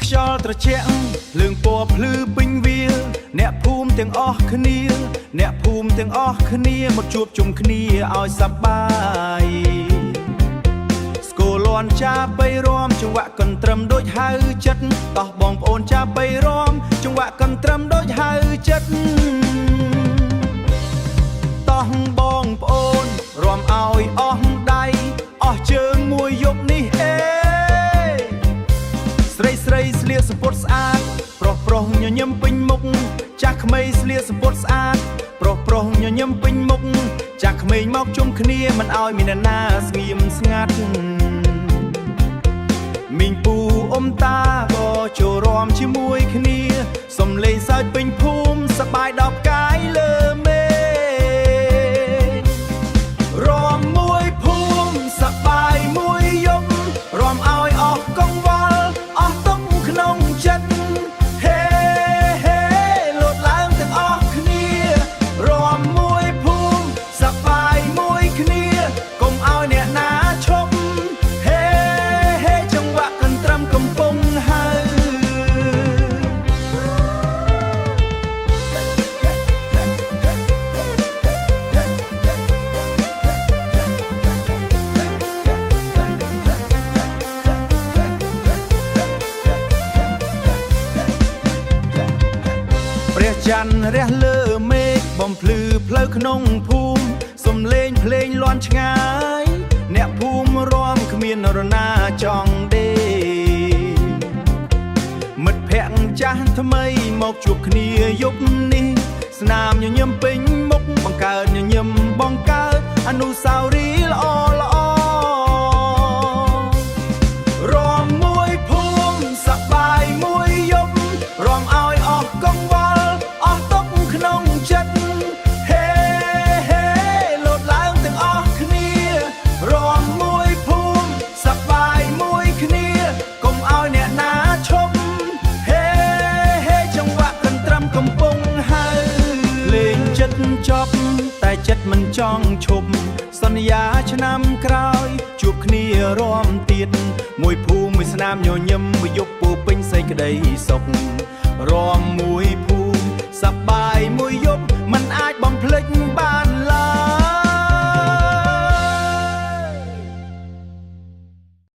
ខ្យល់ត្រជាក់លឿងពណ៌ភ្លឺពេញវាអ្នកភូមិទាំងអស់គ្នាអ្នកភូមិទាំងអស់គ្នាមកជួបជុំគ្នាឲ្យសប្បាយស្គរលាន់ចាបីរំចង្វាក់កន្ទ្រឹមដូចហៅចិត្តតោះបងប្អូនចាបីរំចង្វាក់កន្ទ្រឹមដូចហៅចិត្តតោះបងប្អូនរំឲ្យអស់ដៃអស់ជើងមួយយប់នេះអេស្រីស្រីស្លៀកសំពត់ស្អាតប្រុសប្រុសញញឹមពេញមុខចាស់ក្មេងស្លៀកសំពត់ស្អាតប្រុសប្រុសញញឹមពេញមុខចាស់ក្មេងមកជុំគ្នាមិនឲ្យមានអ្នកណាស្ងៀមស្ងាត់មីងពូអ៊ំតាក៏ចូលរួមជាមួយគ្នាសំលេងសើចពេញភូមិសប្បាយដល់ផ្កាយលើមេរាំមួយភូមិសប្បាយមួយយប់រាំឲ្យអស់កង្វល់អស់ទុកក្នុងចិត្តហេហេលោតឡើងទាំងអស់គ្នារាំមួយភូមិសប្បាយមួយគ្នាកុំឲ្យអ្នកណាឈប់ហេហេចង្វាក់កន្ទ្រឹមកំពុងហៅព្រះច័ន្ទរះលើមេឃបំភ្លឺផ្លូវក្នុងភូមិសំលេងភ្លេងលាន់ឆ្ងាយអ្នកភូមិរាំគ្មាននរណាចង់ដេមិត្តភក្តិចាស់ថ្មីមកជួបគ្នាយប់នេះស្នាមញញឹមពេញមុខបង្កើតញញឹមបង្កើតអនុស្សាវរីយ៍ល្អល្អរាំមួយភូមិសប្បាយមួយយប់រាំឲ្យអស់កង្វល់អស់ទុកក្នុងចិត្តហេហេលោតឡើងទាំងអស់គ្នារាំមួយភូមិសប្បាយមួយគ្នាកុំឲ្យអ្នកណាឈប់ហេហេចង្វាក់កន្ទ្រឹមកំពុងហៅលេងចិត្តចប់តែចិត្តមិនចង់ឈប់សន្យាឆ្នាំក្រោយជួបគ្នារាំទៀតមួយភូមិមួយស្នាមញញឹមមួយយប់ពោពេញសេចក្តីសុខរាំមួយ